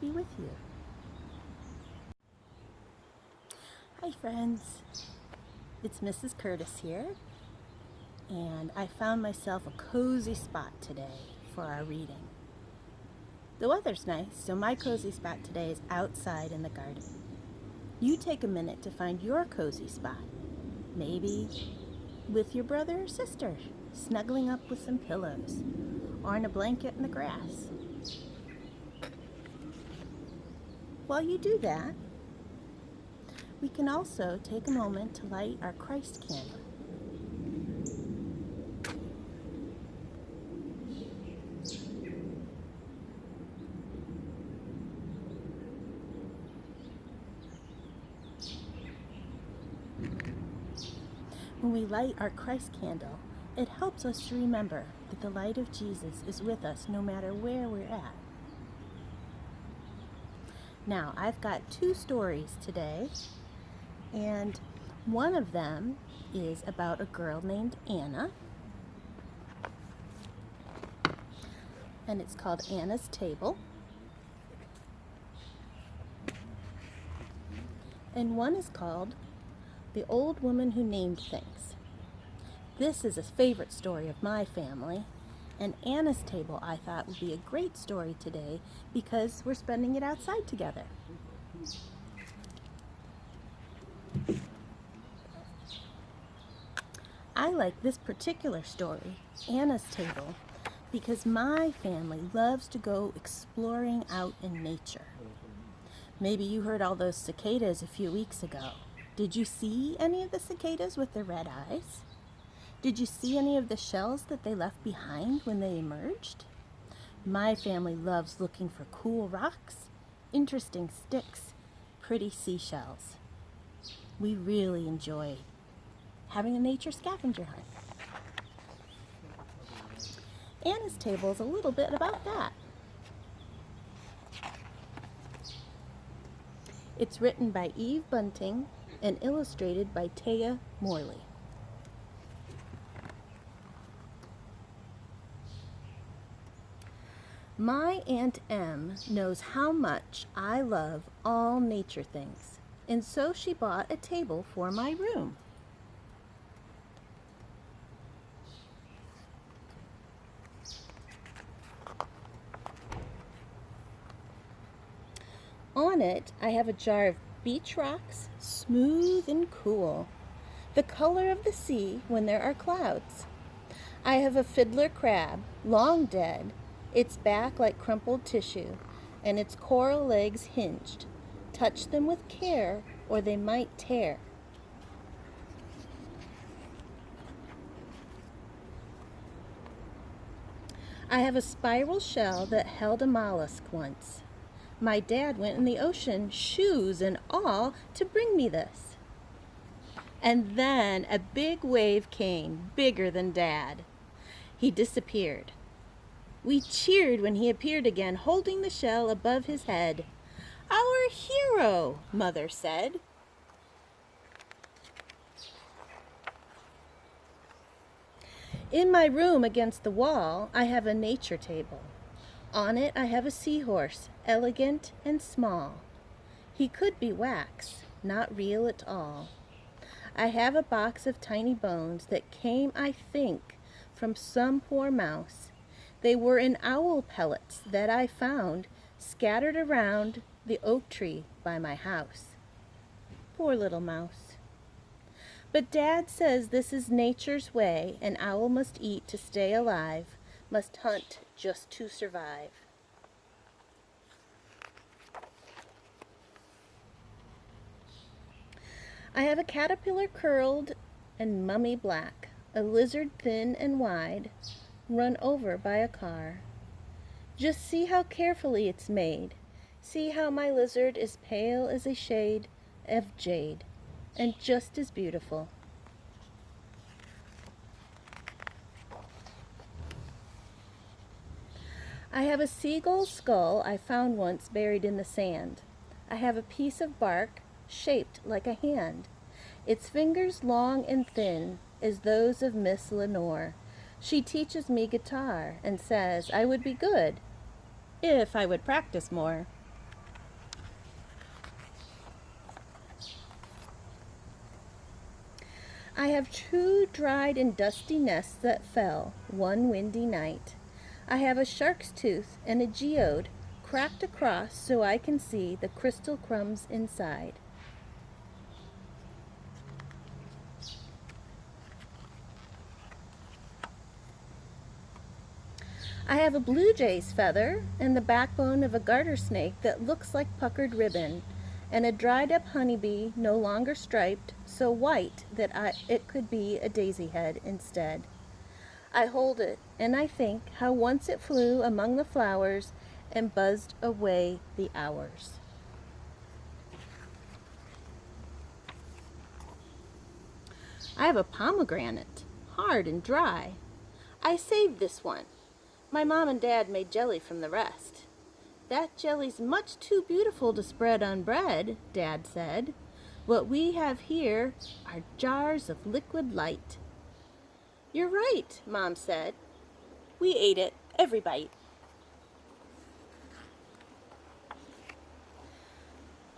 be with you. Hi friends, it's Mrs. Curtis here, and I found myself a cozy spot today for our reading. The weather's nice, so my cozy spot today is outside in the garden. You take a minute to find your cozy spot, maybe with your brother or sister, snuggling up with some pillows, or in a blanket in the grass. While you do that, we can also take a moment to light our Christ candle. When we light our Christ candle, it helps us to remember that the light of Jesus is with us no matter where we're at. Now, I've got 2 stories today, and one of them is about a girl named Anna, and it's called Anna's Table. And one is called The Old Woman Who Named Things. This is a favorite story of my family, and Anna's Table I thought would be a great story today because we're spending it outside together. I like this particular story, Anna's Table, because my family loves to go exploring out in nature. Maybe you heard all those cicadas a few weeks ago. Did you see any of the cicadas with their red eyes? Did you see any of the shells that they left behind when they emerged? My family loves looking for cool rocks, interesting sticks, pretty seashells. We really enjoy having a nature scavenger hunt. Anna's Table is a little bit about that. It's written by Eve Bunting and illustrated by Taia Morley. My Aunt Em knows how much I love all nature things, and so she bought a table for my room. On it, I have a jar of beach rocks, smooth and cool, the color of the sea when there are clouds. I have a fiddler crab, long dead, its back like crumpled tissue, and its coral legs hinged. Touch them with care, or they might tear. I have a spiral shell that held a mollusk once. My dad went in the ocean, shoes and all, to bring me this. And then a big wave came, bigger than Dad. He disappeared. We cheered when he appeared again, holding the shell above his head. "Our hero," Mother said. In my room against the wall, I have a nature table. On it I have a seahorse, elegant and small. He could be wax, not real at all. I have a box of tiny bones that came, I think, from some poor mouse. They were in owl pellets that I found scattered around the oak tree by my house. Poor little mouse. But Dad says this is nature's way. An owl must eat to stay alive, must hunt just to survive. I have a caterpillar curled and mummy black, a lizard thin and wide, run over by a car. Just see how carefully it's made. See how my lizard is pale as a shade of jade, and just as beautiful. I have a seagull's skull I found once buried in the sand. I have a piece of bark shaped like a hand. Its fingers long and thin as those of Miss Lenore. She teaches me guitar and says I would be good if I would practice more. I have 2 dried and dusty nests that fell one windy night. I have a shark's tooth and a geode cracked across so I can see the crystal crumbs inside. I have a blue jay's feather and the backbone of a garter snake that looks like puckered ribbon, and a dried-up honeybee no longer striped, so white that it could be a daisy head instead. I hold it, and I think how once it flew among the flowers and buzzed away the hours. I have a pomegranate, hard and dry. I saved this one. My mom and dad made jelly from the rest. That jelly's much too beautiful to spread on bread, Dad said. What we have here are jars of liquid light. You're right, Mom said. We ate it, every bite.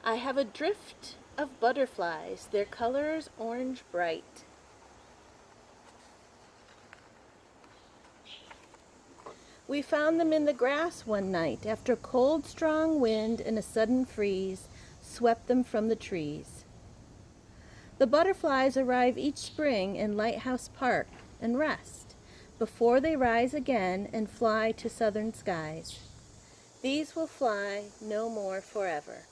I have a drift of butterflies, their colors orange bright. We found them in the grass one night after a cold, strong wind and a sudden freeze swept them from the trees. The butterflies arrive each spring in Lighthouse Park and rest before they rise again and fly to southern skies. These will fly no more forever.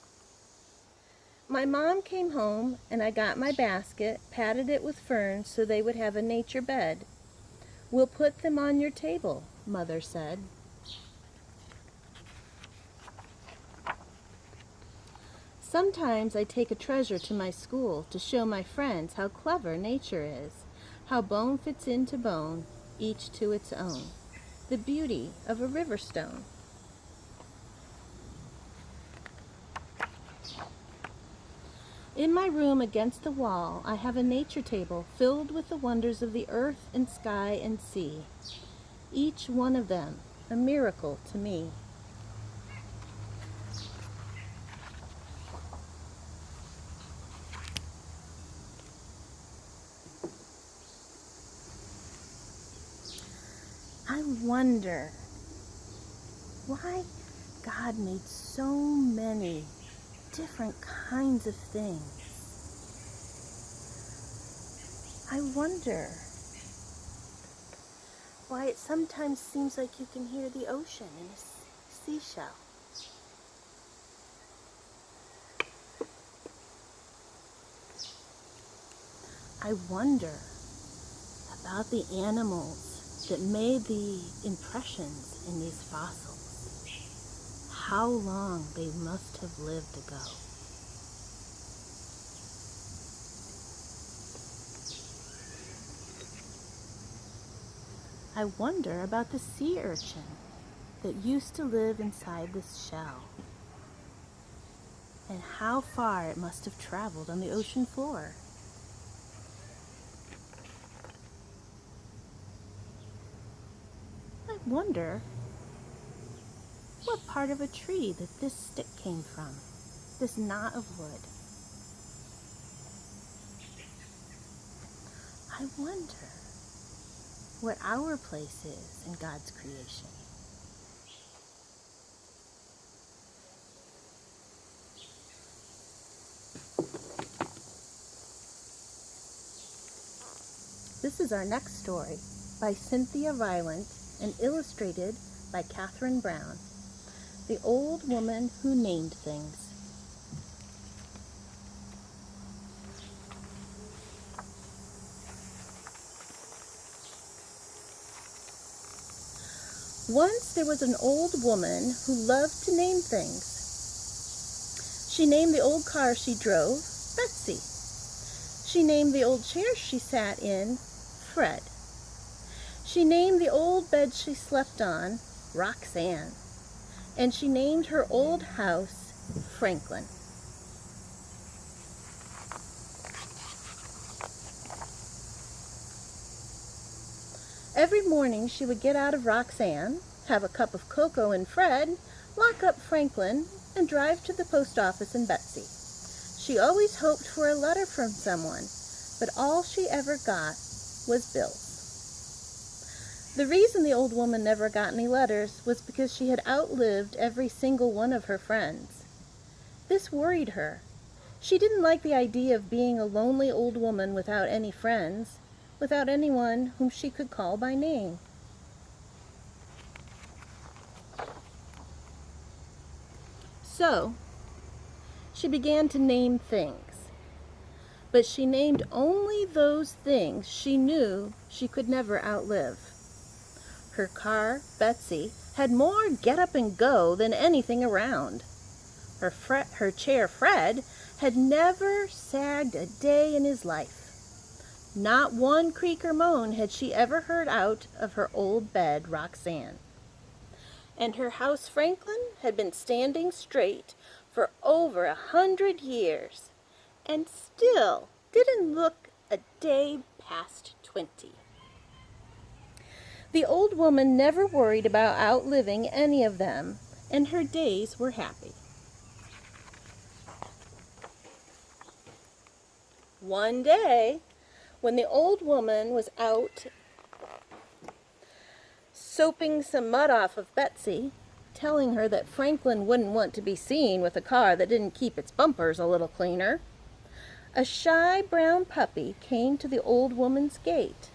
My mom came home and I got my basket, patted it with ferns so they would have a nature bed. We'll put them on your table, Mother said. Sometimes I take a treasure to my school to show my friends how clever nature is, how bone fits into bone, each to its own, the beauty of a river stone. In my room against the wall, I have a nature table filled with the wonders of the earth and sky and sea. Each one of them a miracle to me. I wonder why God made so many different kinds of things. I wonder why it sometimes seems like you can hear the ocean in a seashell. I wonder about the animals that made the impressions in these fossils. How long they must have lived ago. I wonder about the sea urchin that used to live inside this shell, and how far it must have traveled on the ocean floor. I wonder what part of a tree that this stick came from, this knot of wood. I wonder what our place is in God's creation. This is our next story by Cynthia Rylant and illustrated by Kathryn Brown. The Old Woman Who Named Things. Once there was an old woman who loved to name things. She named the old car she drove, Betsy. She named the old chair she sat in, Fred. She named the old bed she slept on, Roxanne. And she named her old house Franklin. Every morning she would get out of Roxanne, have a cup of cocoa in Fred, lock up Franklin, and drive to the post office in Betsy. She always hoped for a letter from someone, but all she ever got was bills. The reason the old woman never got any letters was because she had outlived every single one of her friends. This worried her. She didn't like the idea of being a lonely old woman without any friends, without anyone whom she could call by name. So, she began to name things. But she named only those things she knew she could never outlive. Her car, Betsy, had more get up and go than anything around. Her chair, Fred, had never sagged a day in his life. Not one creak or moan had she ever heard out of her old bed, Roxanne. And her house, Franklin, had been standing straight for over 100 years, and still didn't look a day past 20. The old woman never worried about outliving any of them, and her days were happy. One day, when the old woman was out soaping some mud off of Betsy, telling her that Franklin wouldn't want to be seen with a car that didn't keep its bumpers a little cleaner, a shy brown puppy came to the old woman's gate.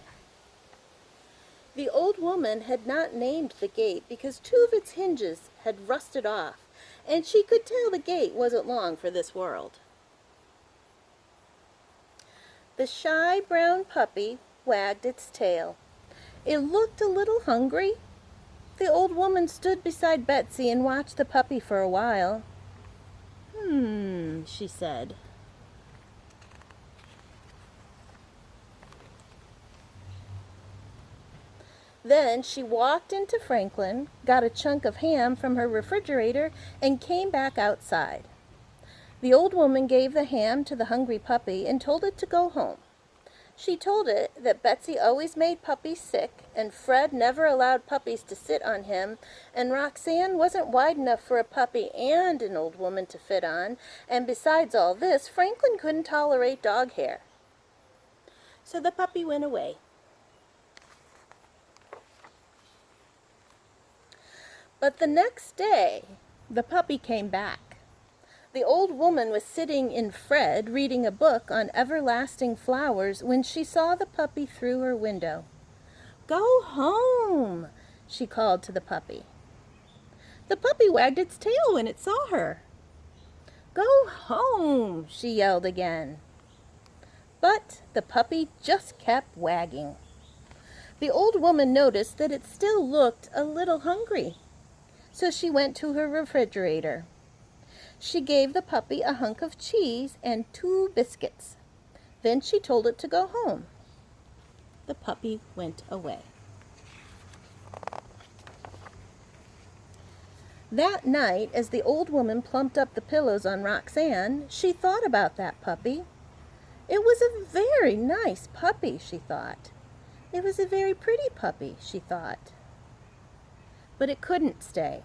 The old woman had not named the gate because 2 of its hinges had rusted off, and she could tell the gate wasn't long for this world. The shy brown puppy wagged its tail. It looked a little hungry. The old woman stood beside Betsy and watched the puppy for a while. She said. Then she walked into Franklin, got a chunk of ham from her refrigerator, and came back outside. The old woman gave the ham to the hungry puppy and told it to go home. She told it that Betsy always made puppies sick, and Fred never allowed puppies to sit on him, and Roxanne wasn't wide enough for a puppy and an old woman to fit on, and besides all this, Franklin couldn't tolerate dog hair. So the puppy went away. But the next day, the puppy came back. The old woman was sitting in Fred reading a book on everlasting flowers when she saw the puppy through her window. "Go home," she called to the puppy. The puppy wagged its tail when it saw her. "Go home," she yelled again. But the puppy just kept wagging. The old woman noticed that it still looked a little hungry, so she went to her refrigerator. She gave the puppy a hunk of cheese and 2 biscuits. Then she told it to go home. The puppy went away. That night, as the old woman plumped up the pillows on Roxanne, she thought about that puppy. It was a very nice puppy, she thought. It was a very pretty puppy, she thought. But it couldn't stay.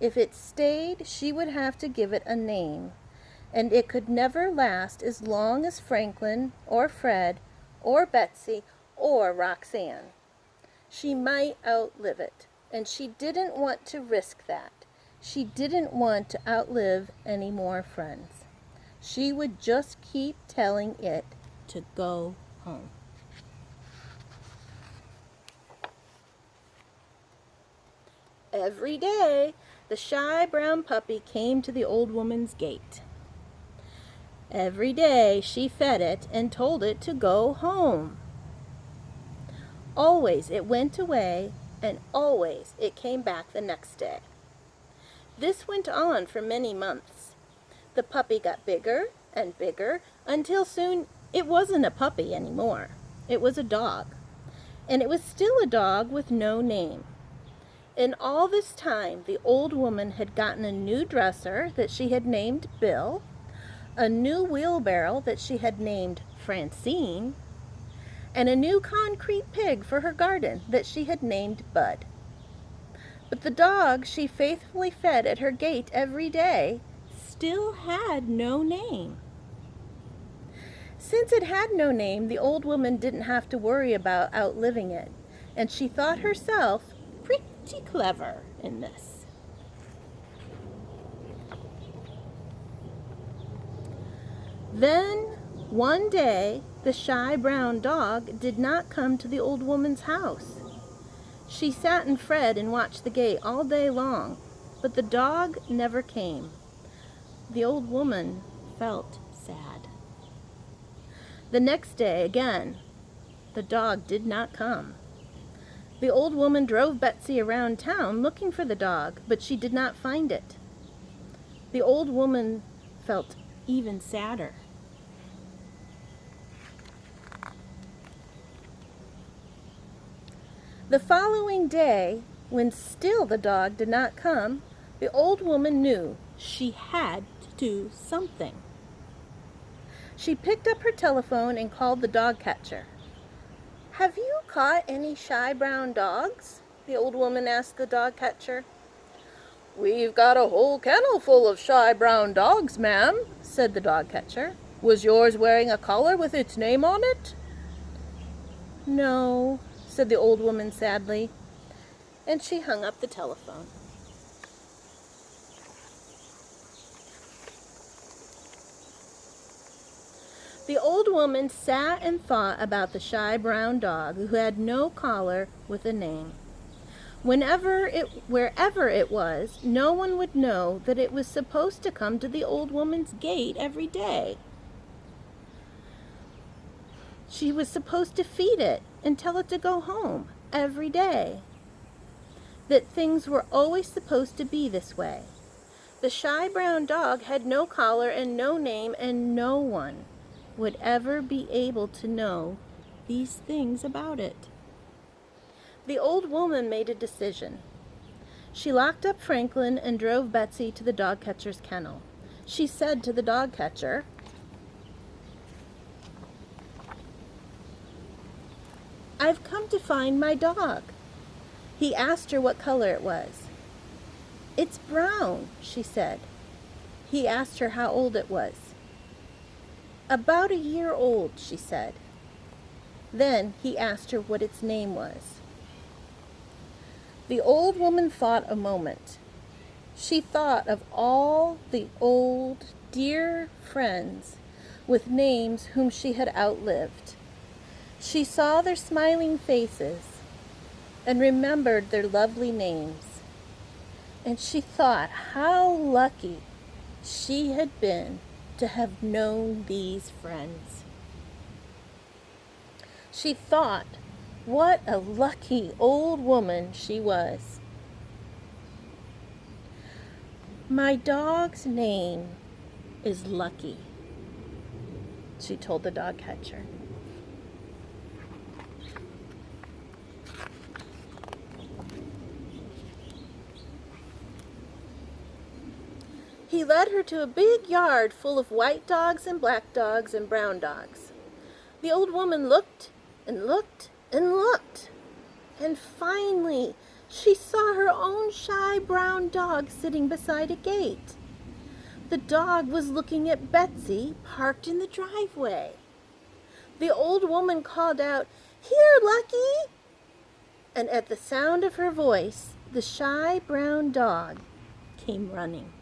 If it stayed, she would have to give it a name, and it could never last as long as Franklin or Fred or Betsy or Roxanne. She might outlive it, and she didn't want to risk that. She didn't want to outlive any more friends. She would just keep telling it to go home. Every day, the shy brown puppy came to the old woman's gate. Every day she fed it and told it to go home. Always it went away, and always it came back the next day. This went on for many months. The puppy got bigger and bigger until soon it wasn't a puppy anymore. It was a dog. And it was still a dog with no name. In all this time, the old woman had gotten a new dresser that she had named Bill, a new wheelbarrow that she had named Francine, and a new concrete pig for her garden that she had named Bud. But the dog she faithfully fed at her gate every day still had no name. Since it had no name, the old woman didn't have to worry about outliving it, and she thought herself pretty clever in this. Then, one day, the shy brown dog did not come to the old woman's house. She sat and fretted and watched the gate all day long, but the dog never came. The old woman felt sad. The next day, again, the dog did not come. The old woman drove Betsy around town looking for the dog, but she did not find it. The old woman felt even sadder. The following day, when still the dog did not come, the old woman knew she had to do something. She picked up her telephone and called the dog catcher. "Have you caught any shy brown dogs?" the old woman asked the dog catcher. "We've got a whole kennel full of shy brown dogs, ma'am," said the dog catcher. "Was yours wearing a collar with its name on it?" "No," said the old woman sadly, and she hung up the telephone. The old woman sat and thought about the shy brown dog who had no collar with a name. Wherever it was, no one would know that it was supposed to come to the old woman's gate every day. She was supposed to feed it and tell it to go home every day. That things were always supposed to be this way. The shy brown dog had no collar and no name, and no one would ever be able to know these things about it. The old woman made a decision. She locked up Franklin and drove Betsy to the dog catcher's kennel. She said to the dog catcher, "I've come to find my dog." He asked her what color it was. "It's brown," she said. He asked her how old it was. "About a year old," she said. Then he asked her what its name was. The old woman thought a moment. She thought of all the old, dear friends with names whom she had outlived. She saw their smiling faces and remembered their lovely names. And she thought how lucky she had been to have known these friends. She thought what a lucky old woman she was. "My dog's name is Lucky," she told the dog catcher. He led her to a big yard full of white dogs and black dogs and brown dogs. The old woman looked and looked and looked, and finally she saw her own shy brown dog sitting beside a gate. The dog was looking at Betsy, parked in the driveway. The old woman called out, "Here, Lucky!" And at the sound of her voice, the shy brown dog came running.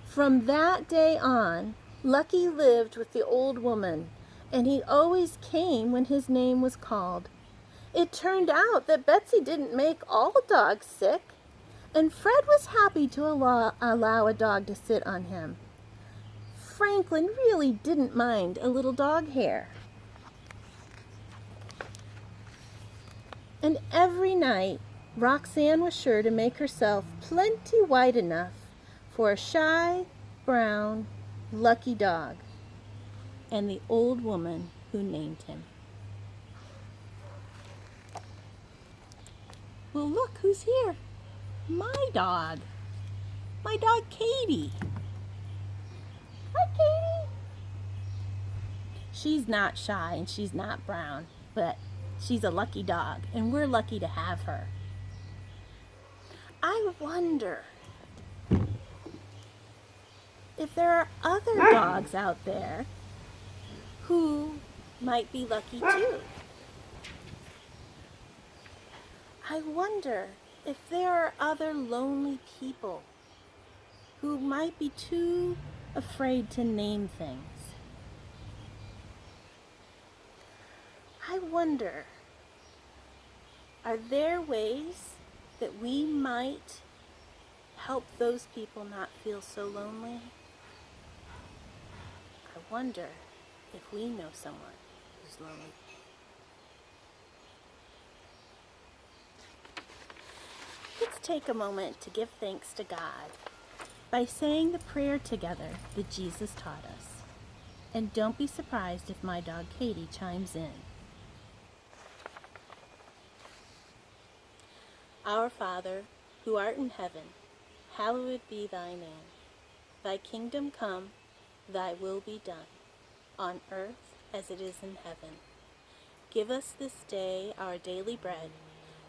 From that day on, Lucky lived with the old woman, and he always came when his name was called. It turned out that Betsy didn't make all dogs sick, and Fred was happy to allow a dog to sit on him. Franklin really didn't mind a little dog hair. And every night, Roxanne was sure to make herself plenty white enough for a shy, brown, lucky dog, and the old woman who named him. Well, look who's here. My dog. My dog, Katie. Hi, Katie. She's not shy and she's not brown, but she's a lucky dog, and we're lucky to have her. I wonder if there are other dogs out there who might be lucky too. I wonder if there are other lonely people who might be too afraid to name things. I wonder, are there ways that we might help those people not feel so lonely? I wonder if we know someone who's lonely. Let's take a moment to give thanks to God by saying the prayer together that Jesus taught us. And don't be surprised if my dog Katie chimes in. Our Father, who art in heaven, hallowed be thy name. Thy kingdom come, thy will be done, on earth as it is in heaven. Give us this day our daily bread,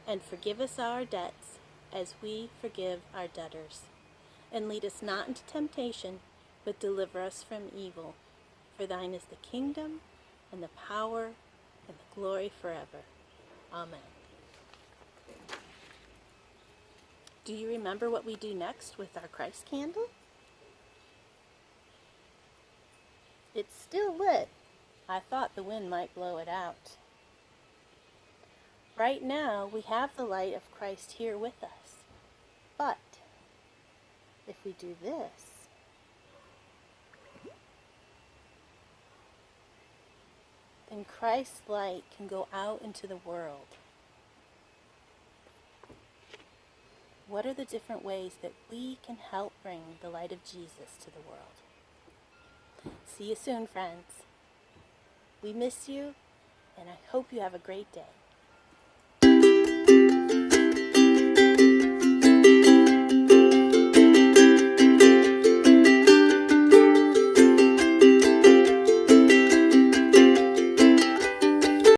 and forgive us our debts as we forgive our debtors. And lead us not into temptation, but deliver us from evil. For thine is the kingdom, and the power, and the glory forever. Amen. Do you remember what we do next with our Christ candle? It's still lit. I thought the wind might blow it out. Right now, we have the light of Christ here with us. But if we do this, then Christ's light can go out into the world. What are the different ways that we can help bring the light of Jesus to the world? See you soon, friends. We miss you, and I hope you have a great day.